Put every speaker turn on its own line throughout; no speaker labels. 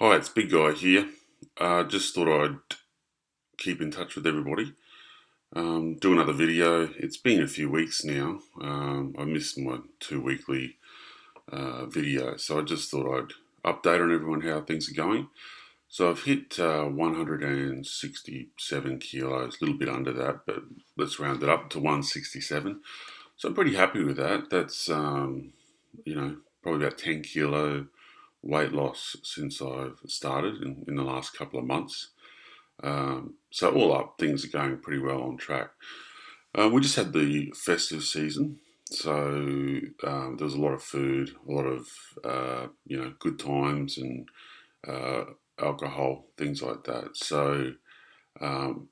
Hi, it's Big Guy here. Just thought I'd keep in touch with everybody. Do another video. It's been a few weeks now. I missed my two weekly videos, so I just thought I'd update on everyone how things are going. So I've hit 167 kilos, a little bit under that, but let's round it up to 167. So I'm pretty happy with that. That's probably about 10 kilo weight loss since I've started in the last couple of months. So all up, things are going pretty well on track. We just had the festive season, so there was a lot of food, a lot of good times and uh, alcohol, things like that. So um,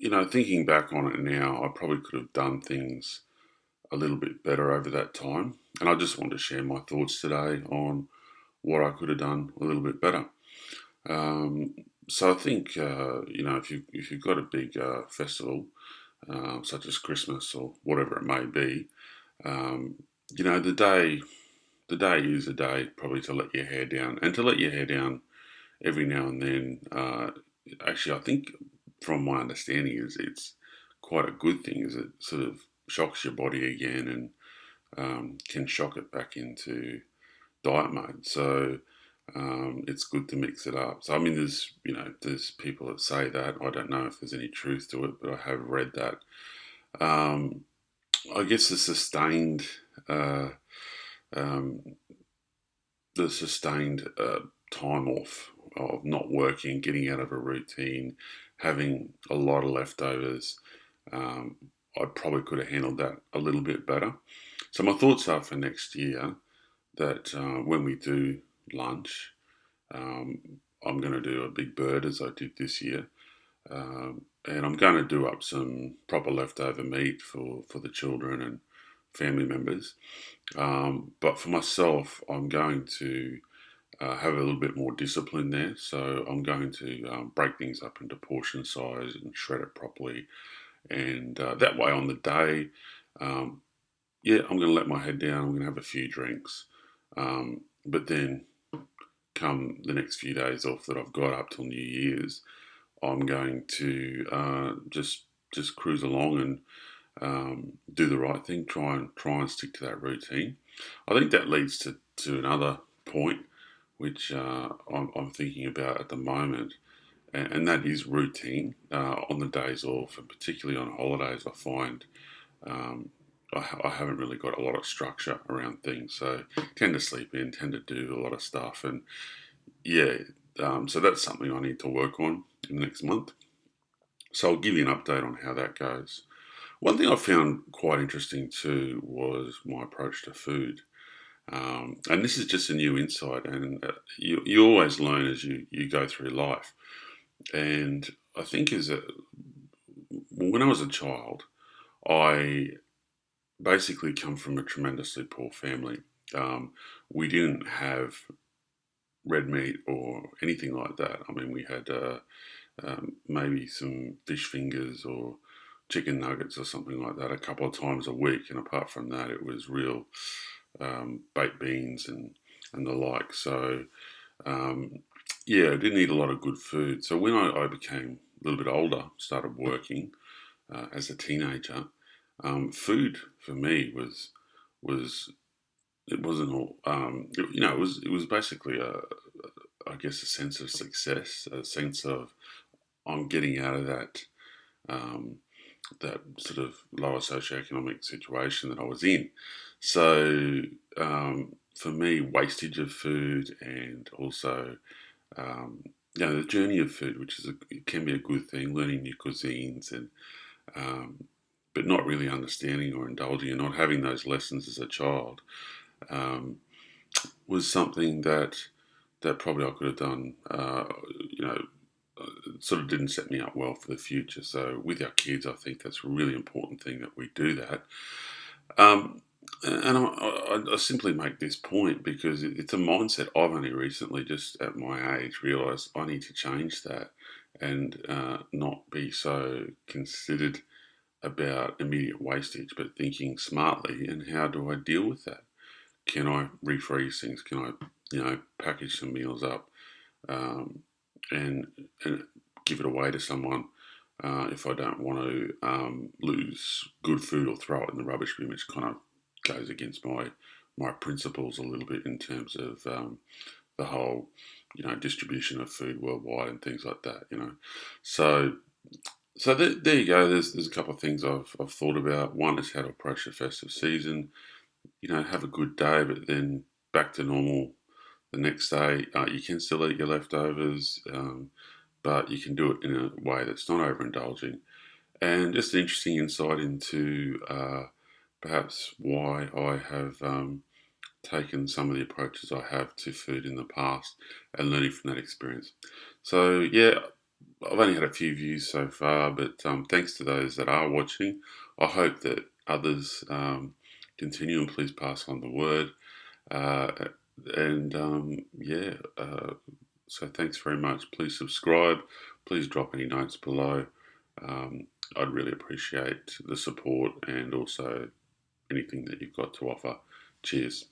thinking back on it now, I probably could have done things a little bit better over that time, and I just wanted to share my thoughts today on what I could have done a little bit better. Um, so I think if you've got a big festival such as Christmas or whatever it may be, um, the day is a day probably to let your hair down and to let your hair down every now and then. Actually, I think from my understanding is it's quite a good thing, is it sort of shocks your body again and can shock it back into diet mode. So it's good to mix it up. So I mean, there's people that say that. I don't know if there's any truth to it, but I have read that. Um, I guess uh, um, the sustained time off of not working, getting out of a routine, having a lot of leftovers. Um, I probably could have handled that a little bit better. So my thoughts are for next year that when we do lunch, um, I'm going to do a big bird as I did this year, and I'm going to do up some proper leftover meat for the children and family members. But for myself, I'm going to have a little bit more discipline there. So I'm going to break things up into portion size and shred it properly. And that way on the day, um, yeah, I'm going to let my head down. I'm going to have a few drinks. But then come the next few days off that I've got up till New Year's, I'm going to just cruise along and do the right thing. Try and stick to that routine. I think that leads to another point which I'm thinking about at the moment, and that is routine on the days off, and particularly on holidays. I find um, I haven't really got a lot of structure around things, so tend to sleep in, tend to do a lot of stuff, and yeah, so that's something I need to work on in the next month. So I'll give you an update on how that goes. One thing I found quite interesting too was my approach to food. And this is just a new insight, and you always learn as you go through life. And I think when I was a child, I basically come from a tremendously poor family. We didn't have red meat or anything like that. I mean, we had maybe some fish fingers or chicken nuggets or something like that a couple of times a week, and apart from that, it was real baked beans and the like. So um, yeah, I didn't eat a lot of good food. So when I became a little bit older, started working as a teenager, food for me was it wasn't all it was basically a I guess a sense of success, a sense of I'm getting out of um, that sort of lower socioeconomic situation that I was in. So for me, wastage of food and also the journey of food, which it can be a good thing, learning new cuisines and um, but not really understanding or indulging and not having those lessons as a child um, was something that probably I could have done. Sort of didn't set me up well for the future. So with our kids, I think that's a really important thing that we do that. Um, and I simply make this point because it's a mindset I've only recently, just at my age, realised I need to change that and not be so considered about immediate wastage, but thinking smartly and how do I deal with that? Can I refreeze things? Can I package some meals up, um, and give it away to someone if I don't want to lose good food or throw it in the rubbish bin, which kind of goes against my principles a little bit in terms of the whole distribution of food worldwide and things like that. So there you go. There's a couple of things I've thought about. One is how to approach the festive season. Have a good day, but then back to normal the next day. You can still eat your leftovers, but you can do it in a way that's not overindulging. And just an interesting insight into perhaps why I have taken some of the approaches I have to food in the past and learning from that experience. So, yeah, I've only had a few views so far, but thanks to those that are watching. I hope that others continue, and please pass on the word. Uh, and yeah, so thanks very much. Please subscribe. Please drop any notes below. Um, I'd really appreciate the support and also anything that you've got to offer. Cheers.